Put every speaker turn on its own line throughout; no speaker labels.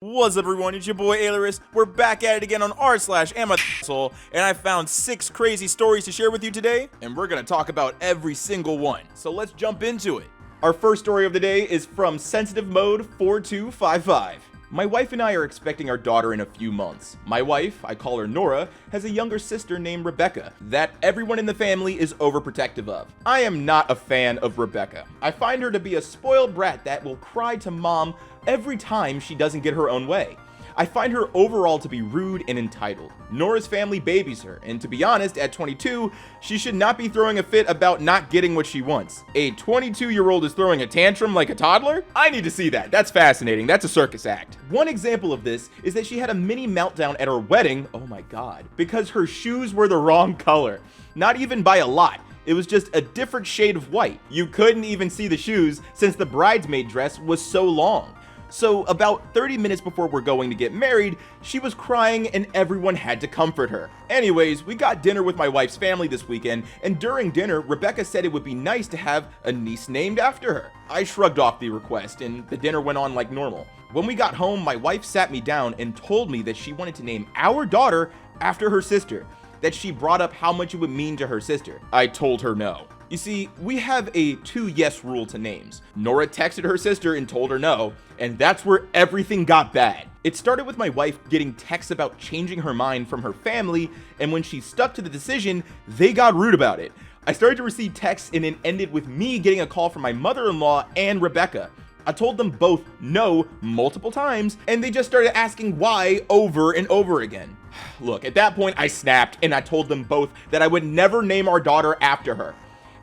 What's up, everyone? It's your boy Ailurus. We're back at it again on r/AmITheAhole, and I found 6 crazy stories to share with you today, and we're gonna talk about every single one. So let's jump into it. Our first story of the day is from Sensitive Mode 4255. My wife and I are expecting our daughter in a few months. My wife, I call her Nora, has a younger sister named Rebecca that everyone in the family is overprotective of. I am not a fan of Rebecca. I find her to be a spoiled brat that will cry to mom every time she doesn't get her own way. I find her overall to be rude and entitled. Nora's family babies her, and to be honest, at 22, she should not be throwing a fit about not getting what she wants. A 22-year-old is throwing a tantrum like a toddler? I need to see that. That's fascinating. That's a circus act. One example of this is that she had a mini meltdown at her wedding, oh my god, because her shoes were the wrong color. Not even by a lot. It was just a different shade of white. You couldn't even see the shoes since the bridesmaid dress was so long. So about 30 minutes before we're going to get married, she was crying and everyone had to comfort her. Anyways, we got dinner with my wife's family this weekend, and during dinner, Rebecca said it would be nice to have a niece named after her. I shrugged off the request and the dinner went on like normal. When we got home, my wife sat me down and told me that she wanted to name our daughter after her sister, that she brought up how much it would mean to her sister. I told her no. You see, we have a 2 yes rule to names. Nora texted her sister and told her no, and that's where everything got bad. It started with my wife getting texts about changing her mind from her family, and when she stuck to the decision, they got rude about it. I started to receive texts and it ended with me getting a call from my mother-in-law and Rebecca. I told them both no multiple times, and they just started asking why over and over again. Look, at that point I snapped and I told them both that I would never name our daughter after her,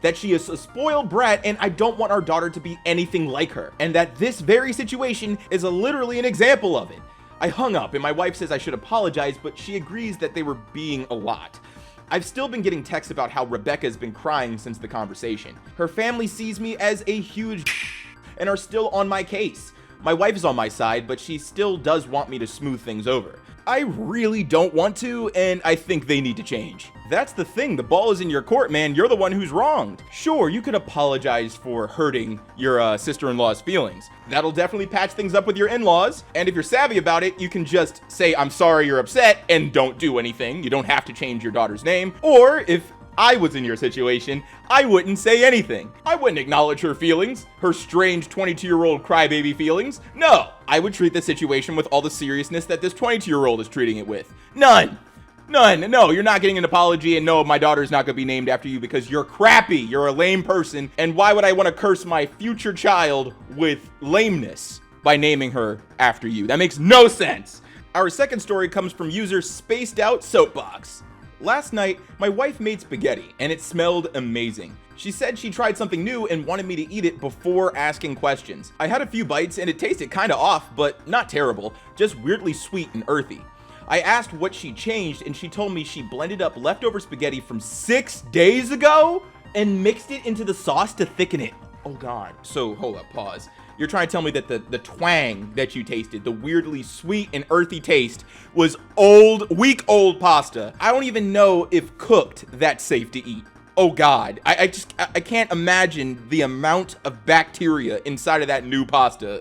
that she is a spoiled brat and I don't want our daughter to be anything like her, and that this very situation is literally an example of it. I hung up and my wife says I should apologize, but she agrees that they were being a lot. I've still been getting texts about how Rebecca's been crying since the conversation. Her family sees me as a huge and are still on my case. My wife is on my side, but she still does want me to smooth things over. I really don't want to, and I think they need to change. That's the thing, the ball is in your court, man. You're the one who's wronged. Sure, you could apologize for hurting your sister-in-law's feelings. That'll definitely patch things up with your in-laws, and if you're savvy about it, you can just say, I'm sorry you're upset, and don't do anything. You don't have to change your daughter's name. Or if I was in your situation, I wouldn't say anything. I wouldn't acknowledge her feelings, her strange 22-year-old crybaby feelings. No, I would treat the situation with all the seriousness that this 22-year-old is treating it with. None. No, you're not getting an apology, and no, my daughter's not gonna be named after you because you're crappy. You're a lame person, and why would I want to curse my future child with lameness by naming her after you? That makes no sense. Our second story comes from user Spaced Out Soapbox. Last night, my wife made spaghetti, and it smelled amazing. She said she tried something new and wanted me to eat it before asking questions. I had a few bites and it tasted kinda off, but not terrible, just weirdly sweet and earthy. I asked what she changed and she told me she blended up leftover spaghetti from 6 days ago and mixed it into the sauce to thicken it. Oh god. So hold up, pause. You're trying to tell me that the twang that you tasted, the weirdly sweet and earthy taste, was week-old pasta. I don't even know if cooked that's safe to eat. Oh god, I can't imagine the amount of bacteria inside of that new pasta.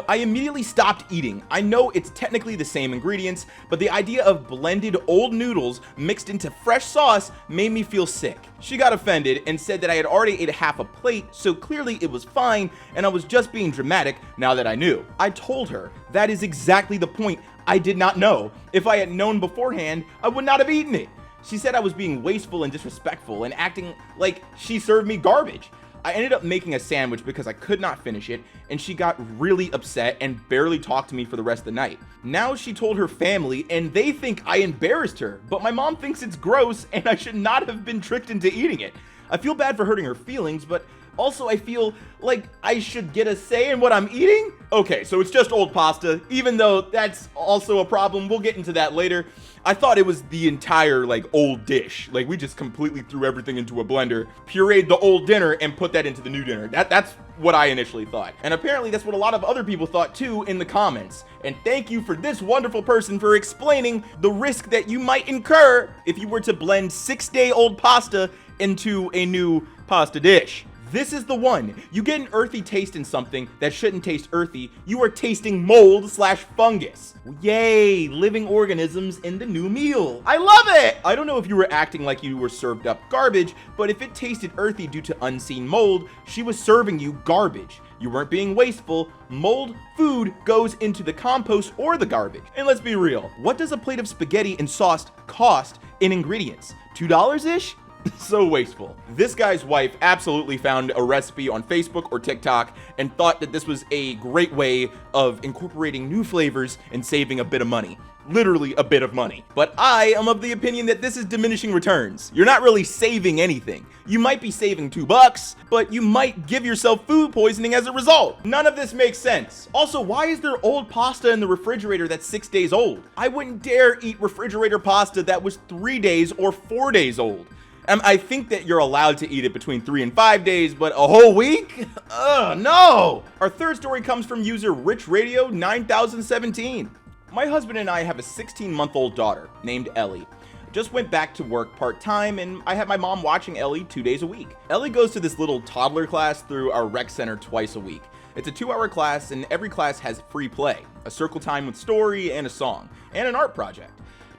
I immediately stopped eating. I know it's technically the same ingredients, but the idea of blended old noodles mixed into fresh sauce made me feel sick. She got offended and said that I had already ate half a plate, so clearly it was fine and I was just being dramatic now that I knew. I told her that is exactly the point. I did not know. If I had known beforehand, I would not have eaten it. She said I was being wasteful and disrespectful and acting like she served me garbage. I ended up making a sandwich because I could not finish it, and she got really upset and barely talked to me for the rest of the night. Now she told her family and they think I embarrassed her, but my mom thinks it's gross and I should not have been tricked into eating it. I feel bad for hurting her feelings, but also I feel like I should get a say in what I'm eating. Okay, so it's just old pasta, even though that's also a problem. We'll get into that later. I thought it was the entire old dish. We just completely threw everything into a blender, pureed the old dinner and put that into the new dinner. That's what I initially thought. And apparently that's what a lot of other people thought too in the comments. And thank you for this wonderful person for explaining the risk that you might incur if you were to blend 6-day-old pasta into a new pasta dish. This is the one. You get an earthy taste in something that shouldn't taste earthy. You are tasting mold/fungus. Yay, living organisms in the new meal. I love it. I don't know if you were acting like you were served up garbage, but if it tasted earthy due to unseen mold, she was serving you garbage. You weren't being wasteful. Mold food goes into the compost or the garbage. And let's be real, what does a plate of spaghetti and sauce cost in ingredients? $2-ish? So wasteful. This guy's wife absolutely found a recipe on Facebook or TikTok and thought that this was a great way of incorporating new flavors and saving a bit of money. Literally a bit of money. But I am of the opinion that this is diminishing returns. You're not really saving anything. You might be saving $2, but you might give yourself food poisoning as a result. None of this makes sense. Also, why is there old pasta in the refrigerator that's 6 days old? I wouldn't dare eat refrigerator pasta that was 3 days or 4 days old. I think that you're allowed to eat it between 3 and 5 days, but a whole week? Ugh, no! Our third story comes from user RichRadio9017. My husband and I have a 16-month-old daughter named Ellie. Just went back to work part-time, and I have my mom watching Ellie 2 days a week. Ellie goes to this little toddler class through our rec center twice a week. It's a 2-hour class, and every class has free play, a circle time with story and a song, and an art project.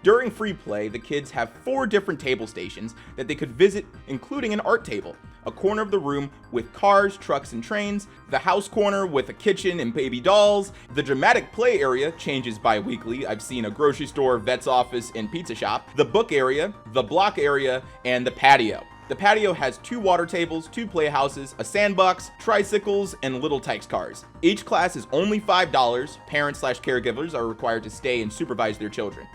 During free play, the kids have 4 different table stations that they could visit, including an art table, a corner of the room with cars, trucks, and trains, the house corner with a kitchen and baby dolls. The dramatic play area changes bi-weekly. I've seen a grocery store, vet's office, and pizza shop, the book area, the block area, and the patio. The patio has 2 water tables, 2 playhouses, a sandbox, tricycles, and little Tykes cars. Each class is only $5. Parents/caregivers are required to stay and supervise their children.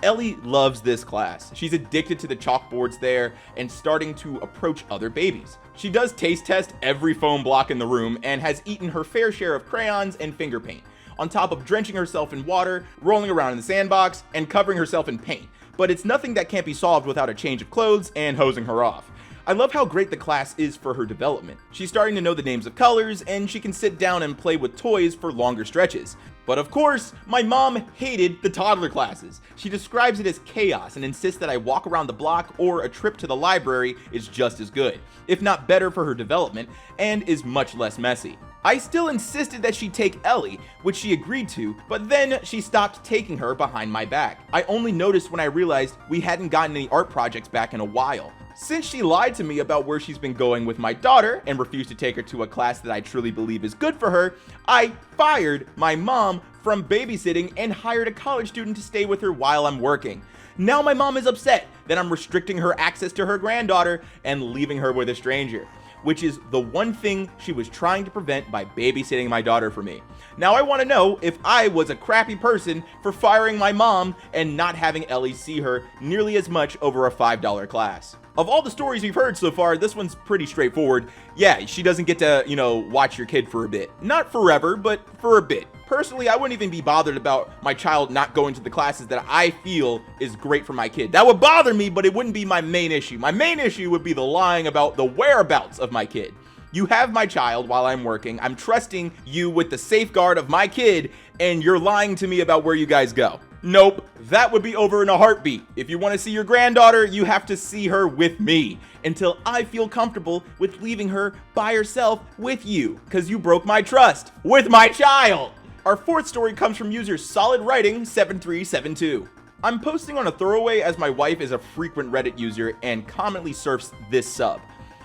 Ellie loves this class. She's addicted to the chalkboards there and starting to approach other babies. She does taste test every foam block in the room and has eaten her fair share of crayons and finger paint, on top of drenching herself in water, rolling around in the sandbox, and covering herself in paint. But it's nothing that can't be solved without a change of clothes and hosing her off. I love how great the class is for her development. She's starting to know the names of colors, and she can sit down and play with toys for longer stretches. But of course, my mom hated the toddler classes. She describes it as chaos and insists that I walk around the block or a trip to the library is just as good, if not better for her development, and is much less messy. I still insisted that she take Ellie, which she agreed to, but then she stopped taking her behind my back. I only noticed when I realized we hadn't gotten any art projects back in a while. Since she lied to me about where she's been going with my daughter and refused to take her to a class that I truly believe is good for her, I fired my mom from babysitting and hired a college student to stay with her while I'm working. Now my mom is upset that I'm restricting her access to her granddaughter and leaving her with a stranger, which is the one thing she was trying to prevent by babysitting my daughter for me. Now I want to know if I was a crappy person for firing my mom and not having Ellie see her nearly as much over a $5 class. Of all the stories we've heard so far, this one's pretty straightforward. Yeah, she doesn't get to, watch your kid for a bit. Not forever, but for a bit. Personally, I wouldn't even be bothered about my child not going to the classes that I feel is great for my kid. That would bother me, but it wouldn't be my main issue. My main issue would be the lying about the whereabouts of my kid. You have my child while I'm working. I'm trusting you with the safeguard of my kid, and you're lying to me about where you guys go. Nope, that would be over in a heartbeat. If you want to see your granddaughter, you have to see her with me until I feel comfortable with leaving her by herself with you, because you broke my trust with my child. Our fourth story comes from user solidwriting7372. I'm posting on a throwaway as my wife is a frequent Reddit user and commonly surfs this sub.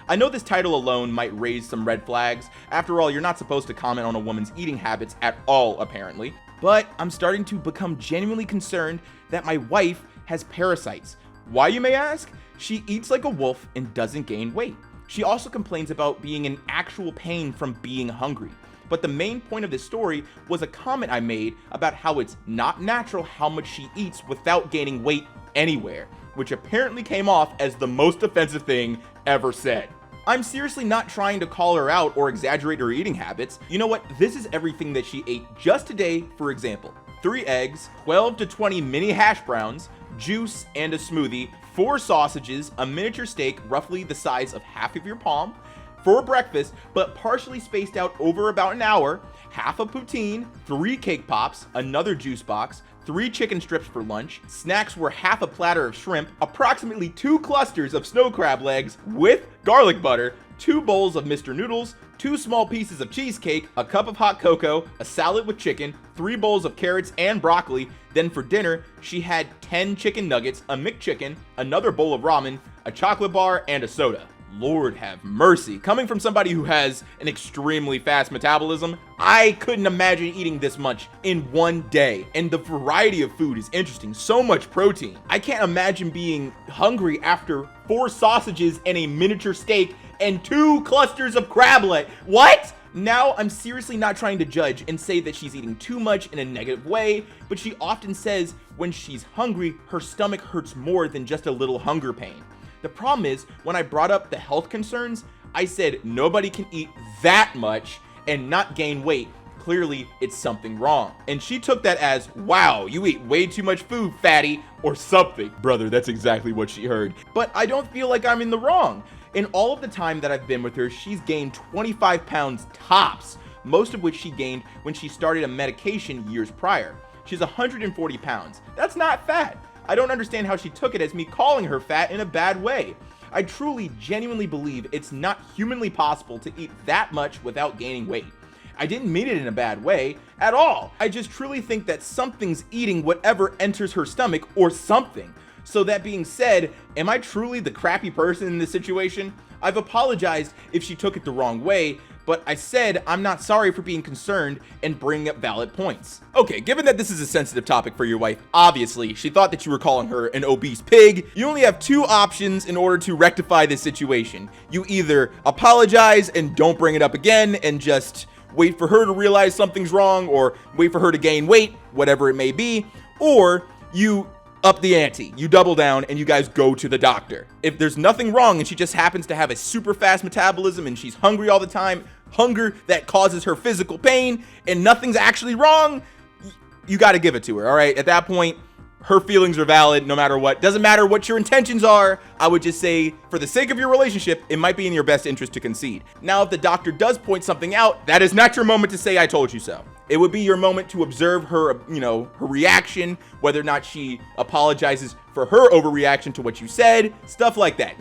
I know this title alone might raise some red flags. After all, you're not supposed to comment on a woman's eating habits at all, apparently. But I'm starting to become genuinely concerned that my wife has parasites. Why, you may ask? She eats like a wolf and doesn't gain weight. She also complains about being in actual pain from being hungry. But the main point of this story was a comment I made about how it's not natural how much she eats without gaining weight anywhere, which apparently came off as the most offensive thing ever said. I'm seriously not trying to call her out or exaggerate her eating habits. You know what? This is everything that she ate just today, for example. 3 eggs, 12 to 20 mini hash browns, juice and a smoothie, 4 sausages, a miniature steak roughly the size of half of your palm, for breakfast, but partially spaced out over about an hour, half a poutine, 3 cake pops, another juice box, 3 chicken strips for lunch. Snacks were half a platter of shrimp, approximately 2 clusters of snow crab legs with garlic butter, 2 bowls of Mr. Noodles, 2 small pieces of cheesecake, a cup of hot cocoa, a salad with chicken, 3 bowls of carrots and broccoli. Then for dinner, she had 10 chicken nuggets, a McChicken, another bowl of ramen, a chocolate bar, and a soda. Lord have mercy. Coming from somebody who has an extremely fast metabolism, I couldn't imagine eating this much in one day. And the variety of food is interesting. So much protein. I can't imagine being hungry after 4 sausages and a miniature steak and 2 clusters of crab leg. What? Now, I'm seriously not trying to judge and say that she's eating too much in a negative way, but she often says when she's hungry, her stomach hurts more than just a little hunger pain. The problem is, when I brought up the health concerns, I said nobody can eat that much and not gain weight. Clearly, it's something wrong. And she took that as, wow, you eat way too much food, fatty, or something. Brother, that's exactly what she heard. But I don't feel like I'm in the wrong. In all of the time that I've been with her, she's gained 25 pounds tops, most of which she gained when she started a medication years prior. She's 140 pounds. That's not fat. I don't understand how she took it as me calling her fat in a bad way. I truly, genuinely believe it's not humanly possible to eat that much without gaining weight. I didn't mean it in a bad way at all. I just truly think that something's eating whatever enters her stomach or something. So that being said, am I truly the crappy person in this situation? I've apologized if she took it the wrong way, but I said I'm not sorry for being concerned and bringing up valid points. Okay, given that this is a sensitive topic for your wife, obviously, she thought that you were calling her an obese pig. You only have 2 options in order to rectify this situation. You either apologize and don't bring it up again and just wait for her to realize something's wrong, or wait for her to gain weight, whatever it may be, or you up the ante, you double down, and you guys go to the doctor. If there's nothing wrong and she just happens to have a super fast metabolism and she's hungry all the time, hunger that causes her physical pain, and nothing's actually wrong, you got to give it to her, all right? At that point, her feelings are valid no matter what. Doesn't matter what your intentions are. I would just say, for the sake of your relationship, it might be in your best interest to concede. Now, if the doctor does point something out, that is not your moment to say, I told you so. It would be your moment to observe her, her reaction, whether or not she apologizes for her overreaction to what you said, stuff like that.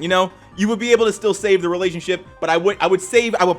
You would be able to still save the relationship, but I would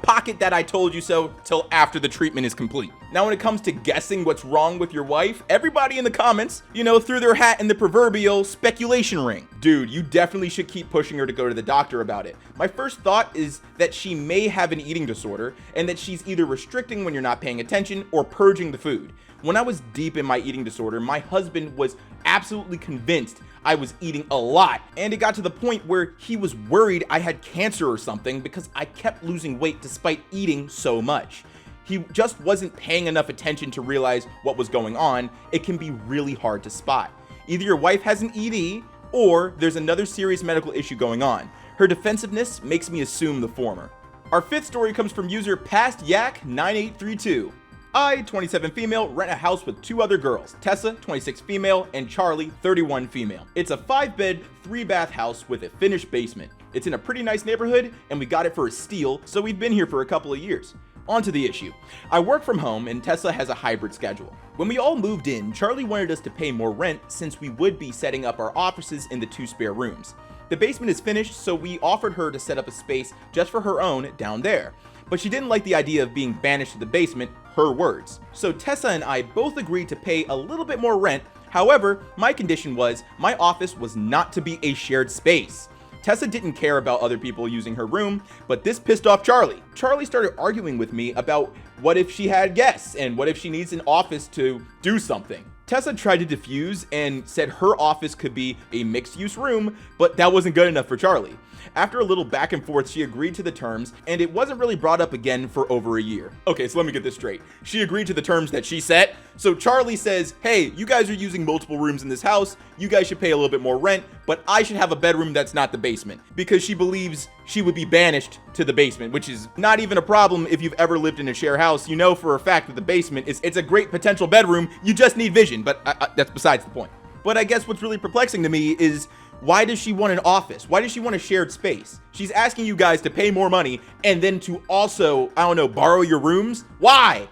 pocket that I told you so till after the treatment is complete. Now, when it comes to guessing what's wrong with your wife, everybody in the comments, threw their hat in the proverbial speculation ring. Dude, you definitely should keep pushing her to go to the doctor about it. My first thought is that she may have an eating disorder and that she's either restricting when you're not paying attention or purging the food. When I was deep in my eating disorder, my husband was absolutely convinced I was eating a lot, and it got to the point where he was worried I had cancer or something because I kept losing weight despite eating so much. He just wasn't paying enough attention to realize what was going on. It can be really hard to spot. Either your wife has an ED or there's another serious medical issue going on. Her defensiveness makes me assume the former. Our 5th story comes from user PastYak9832. I, 27 female, rent a house with 2 other girls, Tessa, 26 female, and Charlie, 31 female. It's a 5-bed, 3-bath house with a finished basement. It's in a pretty nice neighborhood, and we got it for a steal, so we've been here for a couple of years. On to the issue. I work from home, and Tessa has a hybrid schedule. When we all moved in, Charlie wanted us to pay more rent since we would be setting up our offices in the 2 spare rooms. The basement is finished, so we offered her to set up a space just for her own down there. But she didn't like the idea of being banished to the basement, her words. So Tessa and I both agreed to pay a little bit more rent. However, my condition was my office was not to be a shared space. Tessa didn't care about other people using her room, but this pissed off Charlie. Charlie started arguing with me about what if she had guests and what if she needs an office to do something. Tessa tried to diffuse and said her office could be a mixed-use room, but that wasn't good enough for Charlie. After a little back and forth, she agreed to the terms, and it wasn't really brought up again for over a year. Okay, so let me get this straight. She agreed to the terms that she set. So Charlie says, hey, you guys are using multiple rooms in this house. You guys should pay a little bit more rent, but I should have a bedroom that's not the basement, because she believes she would be banished to the basement, which is not even a problem if you've ever lived in a share house. You know for a fact that the basement it's a great potential bedroom. You just need vision, but that's besides the point. But I guess what's really perplexing to me is, why does she want an office? Why does she want a shared space? She's asking you guys to pay more money and then to also, borrow your rooms? Why?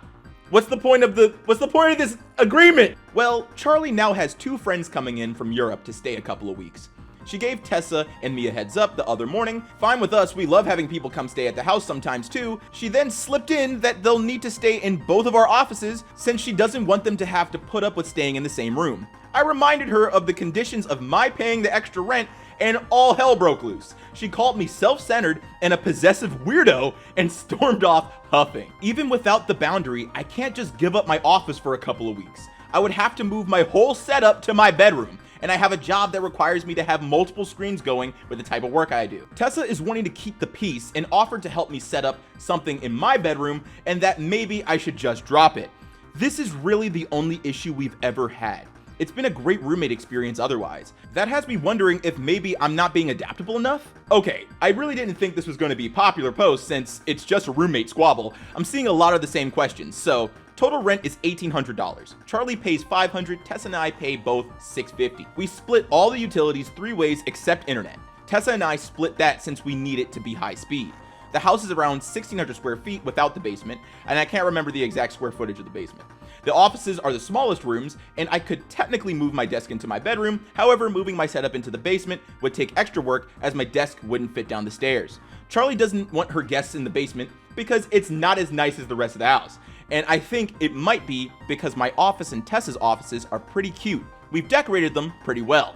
What's the point of this agreement? Well, Charlie now has 2 friends coming in from Europe to stay a couple of weeks. She gave Tessa and me a heads up the other morning. Fine with us, we love having people come stay at the house sometimes too. She then slipped in that they'll need to stay in both of our offices since she doesn't want them to have to put up with staying in the same room. I reminded her of the conditions of my paying the extra rent and all hell broke loose. She called me self-centered and a possessive weirdo and stormed off huffing. Even without the boundary, I can't just give up my office for a couple of weeks. I would have to move my whole setup to my bedroom. And I have a job that requires me to have multiple screens going with the type of work I do. Tessa is wanting to keep the peace and offered to help me set up something in my bedroom and that maybe I should just drop it. This is really the only issue we've ever had. It's been a great roommate experience otherwise. That has me wondering if maybe I'm not being adaptable enough? Okay, I really didn't think this was going to be a popular post since it's just a roommate squabble. I'm seeing a lot of the same questions, so total rent is $1,800. Charlie pays $500, Tessa and I pay both $650. We split all the utilities 3 ways except internet. Tessa and I split that since we need it to be high speed. The house is around 1,600 square feet without the basement, and I can't remember the exact square footage of the basement. The offices are the smallest rooms, and I could technically move my desk into my bedroom. However, moving my setup into the basement would take extra work as my desk wouldn't fit down the stairs. Charlie doesn't want her guests in the basement because it's not as nice as the rest of the house. And I think it might be because my office and Tessa's offices are pretty cute. We've decorated them pretty well.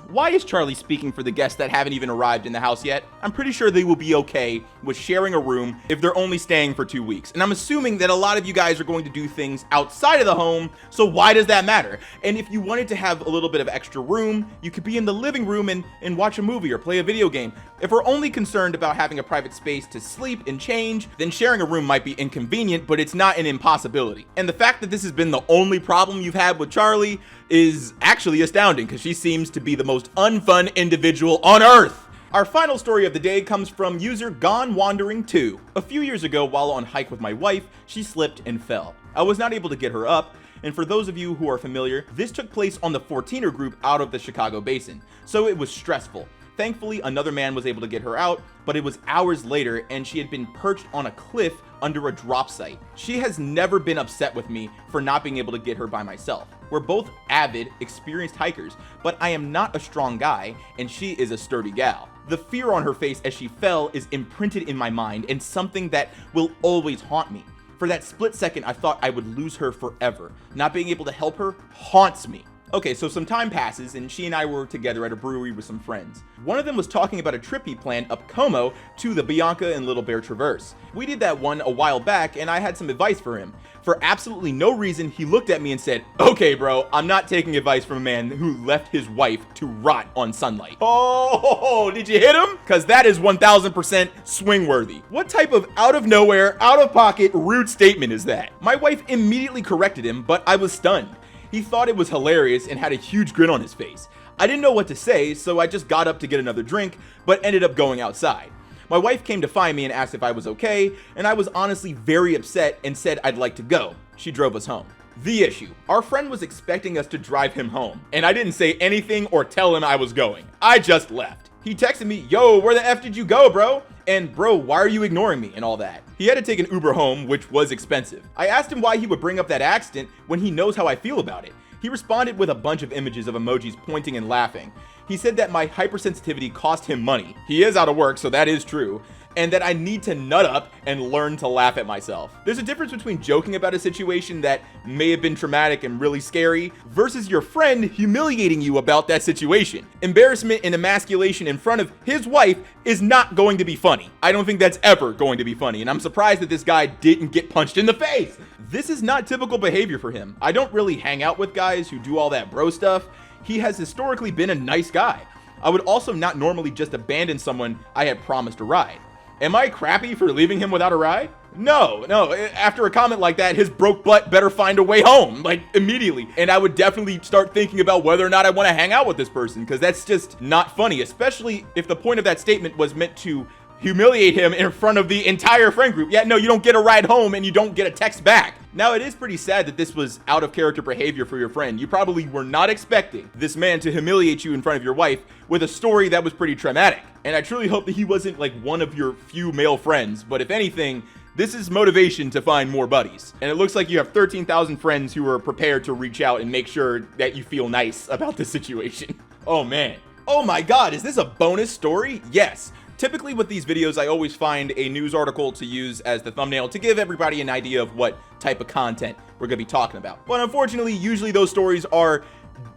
Why is Charlie speaking for the guests that haven't even arrived in the house yet? I'm pretty sure they will be okay with sharing a room if they're only staying for 2 weeks. And I'm assuming that a lot of you guys are going to do things outside of the home, so why does that matter? And if you wanted to have a little bit of extra room, you could be in the living room and watch a movie or play a video game. If we're only concerned about having a private space to sleep and change, then sharing a room might be inconvenient, but it's not an impossibility. And the fact that this has been the only problem you've had with Charlie is actually astounding because she seems to be the most unfun individual on earth. Our final story of the day comes from user Gone Wandering 2. A few years ago, while on hike with my wife, she slipped and fell. I was not able to get her up, and for those of you who are familiar, this took place on the 14er group out of the Chicago Basin, so it was stressful. Thankfully, another man was able to get her out, but it was hours later and she had been perched on a cliff under a drop site. She has never been upset with me for not being able to get her by myself. We're both avid, experienced hikers, but I am not a strong guy and she is a sturdy gal. The fear on her face as she fell is imprinted in my mind and something that will always haunt me. For that split second, I thought I would lose her forever. Not being able to help her haunts me. Okay, so some time passes and she and I were together at a brewery with some friends. One of them was talking about a trip he planned up Como to the Bianca and Little Bear Traverse. We did that one a while back and I had some advice for him. For absolutely no reason, he looked at me and said, "Okay, bro, I'm not taking advice from a man who left his wife to rot on sunlight." Oh, did you hit him? Because that is 1000% swing worthy. What type of out of nowhere, out of pocket, rude statement is that? My wife immediately corrected him, but I was stunned. He thought it was hilarious and had a huge grin on his face. I didn't know what to say, so I just got up to get another drink, but ended up going outside. My wife came to find me and asked if I was okay, and I was honestly very upset and said I'd like to go. She drove us home. The issue, our friend was expecting us to drive him home, and I didn't say anything or tell him I was going. I just left. He texted me, "Yo, where the F did you go, bro?" And "Bro, why are you ignoring me?" and all that. He had to take an Uber home, which was expensive. I asked him why he would bring up that accident when he knows how I feel about it. He responded with a bunch of images of emojis pointing and laughing. He said that my hypersensitivity cost him money. He is out of work, so that is true. And that I need to nut up and learn to laugh at myself. There's a difference between joking about a situation that may have been traumatic and really scary versus your friend humiliating you about that situation. Embarrassment and emasculation in front of his wife is not going to be funny. I don't think that's ever going to be funny, and I'm surprised that this guy didn't get punched in the face. This is not typical behavior for him. I don't really hang out with guys who do all that bro stuff. He has historically been a nice guy. I would also not normally just abandon someone I had promised a ride. Am I crappy for leaving him without a ride? No. After a comment like that, his broke butt better find a way home, like immediately. And I would definitely start thinking about whether or not I want to hang out with this person, because that's just not funny, especially if the point of that statement was meant to humiliate him in front of the entire friend group. Yeah, no, you don't get a ride home and you don't get a text back. Now, it is pretty sad that this was out of character behavior for your friend. You probably were not expecting this man to humiliate you in front of your wife with a story that was pretty traumatic. And I truly hope that he wasn't like one of your few male friends, but if anything, This is motivation to find more buddies. And it looks like you have 13,000 friends who are prepared to reach out and make sure that you feel nice about the situation. Oh man. Oh my God, is this a bonus story? Yes. Typically with these videos, I always find a news article to use as the thumbnail to give everybody an idea of what type of content we're gonna be talking about. But unfortunately, usually those stories are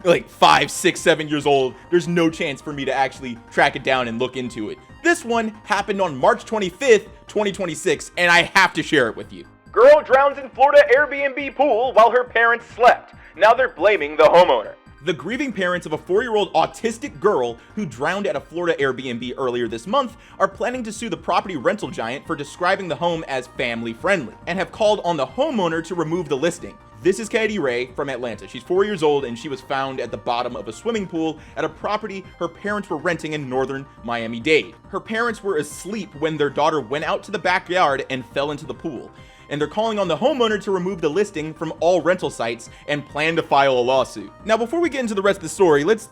like 5, 6, 7 years old. There's no chance for me to actually track it down and look into it. This one happened on March 25th, 2026, and I have to share it with you. Girl drowns in Florida Airbnb pool while her parents slept. Now they're blaming the homeowner. The grieving parents of a 4-year-old autistic girl who drowned at a Florida Airbnb earlier this month are planning to sue the property rental giant for describing the home as family friendly and have called on the homeowner to remove the listing. This is Katie Ray from Atlanta. She's 4 years old and she was found at the bottom of a swimming pool at a property her parents were renting in northern Miami-Dade. Her parents were asleep when their daughter went out to the backyard and fell into the pool. And they're calling on the homeowner to remove the listing from all rental sites and plan to file a lawsuit. Now, before we get into the rest of the story, let's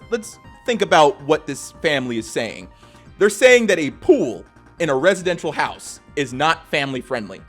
think about what this family is saying. They're saying that a pool in a residential house is not family friendly,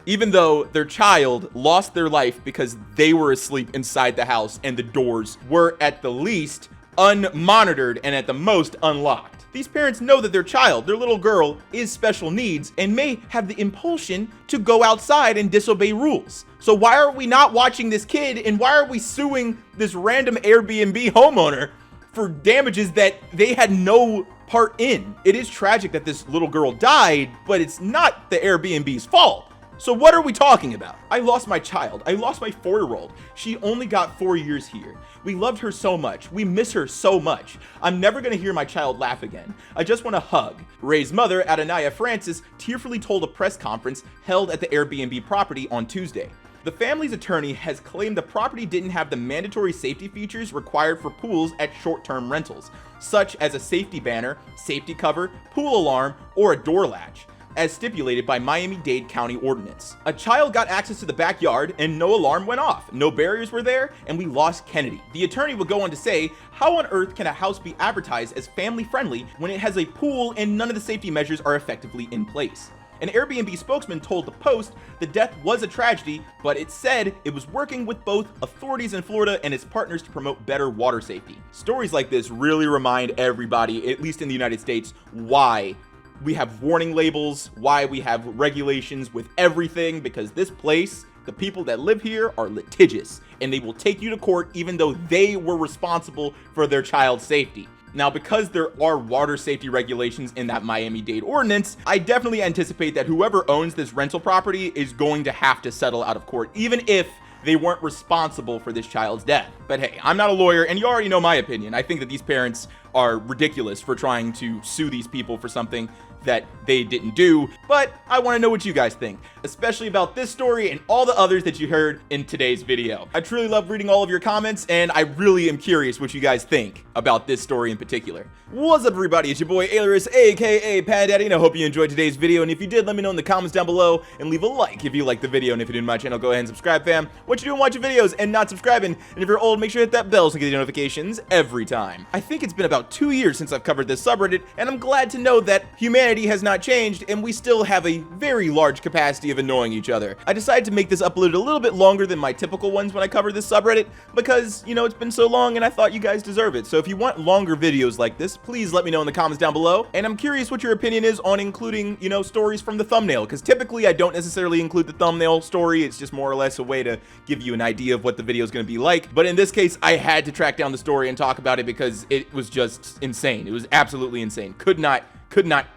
even though their child lost their life because they were asleep inside the house and the doors were at the least unmonitored and at the most unlocked. These parents know that their child, their little girl, is special needs and may have the impulsion to go outside and disobey rules. So why are we not watching this kid, and why are we suing this random Airbnb homeowner for damages that they had no part in? It is tragic that this little girl died, but it's not the Airbnb's fault. So what are we talking about? I lost my child. I lost my 4-year-old. She only got 4 years here. We loved her so much. We miss her so much. I'm never gonna hear my child laugh again. I just want a hug. Ray's mother, Adonaya Francis, tearfully told a press conference held at the Airbnb property on Tuesday. The family's attorney has claimed the property didn't have the mandatory safety features required for pools at short-term rentals, such as a safety banner, safety cover, pool alarm, or a door latch, as stipulated by Miami-Dade County Ordinance. A child got access to the backyard and no alarm went off. No barriers were there, and we lost Kennedy. The attorney would go on to say, how on earth can a house be advertised as family friendly when it has a pool and none of the safety measures are effectively in place? An Airbnb spokesman told the Post the death was a tragedy, but it said it was working with both authorities in Florida and its partners to promote better water safety. Stories like this really remind everybody, at least in the United States, why we have warning labels, why we have regulations with everything, because this place, the people that live here are litigious and they will take you to court even though they were responsible for their child's safety. Now, because there are water safety regulations in that Miami-Dade ordinance, I definitely anticipate that whoever owns this rental property is going to have to settle out of court, even if they weren't responsible for this child's death. But hey, I'm not a lawyer, and you already know my opinion. I think that these parents are ridiculous for trying to sue these people for something that they didn't do, but I want to know what you guys think, especially about this story and all the others that you heard in today's video. I truly love reading all of your comments, and I really am curious what you guys think about this story in particular. What's up, everybody? It's your boy Ailurus, aka Pad Daddy, and I hope you enjoyed today's video. And if you did, let me know in the comments down below, and leave a like if you liked the video. And if you're new to my channel, go ahead and subscribe, fam. What you doing watching videos and not subscribing? And if you're old, make sure to hit that bell so you get the notifications every time. I think it's been about 2 years since I've covered this subreddit, and I'm glad to know that humanity has not changed, and we still have a very large capacity of annoying each other. I decided to make this upload a little bit longer than my typical ones when I cover this subreddit, because, you know, it's been so long and I thought you guys deserve it. So if you want longer videos like this, please let me know in the comments down below. And I'm curious what your opinion is on including, you know, stories from the thumbnail, because typically I don't necessarily include the thumbnail story. It's just more or less a way to give you an idea of what the video is going to be like. But in this case, I had to track down the story and talk about it because it was just insane. It was absolutely insane. Could not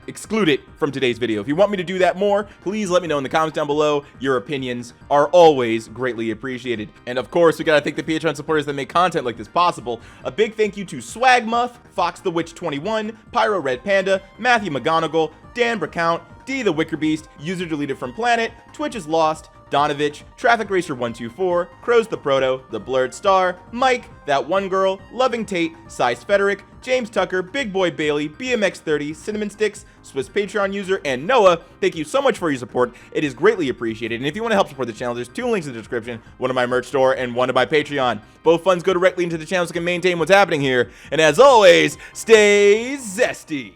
exclude it from today's video. If you want me to do that more, please let me know in the comments down below. Your opinions are always greatly appreciated. And of course, we gotta thank the Patreon supporters that make content like this possible. A big thank you to Swagmuff, Fox the Witch 21, Pyro Red Panda, Matthew McGonigal, Dan Bracount, D the Wicker Beast, User Deleted from Planet, Twitch is Lost, Donovich, Traffic Racer 124, Crows the Proto, The Blurred Star, Mike, That One Girl, Loving Tate, Size Federic, James Tucker, Big Boy Bailey, BMX30, Cinnamon Sticks, Swiss Patreon user, and Noah. Thank you so much for your support. It is greatly appreciated. And if you want to help support the channel, there's 2 links in the description, one to my merch store and one to my Patreon. Both funds go directly into the channel so I can maintain what's happening here. And as always, stay zesty.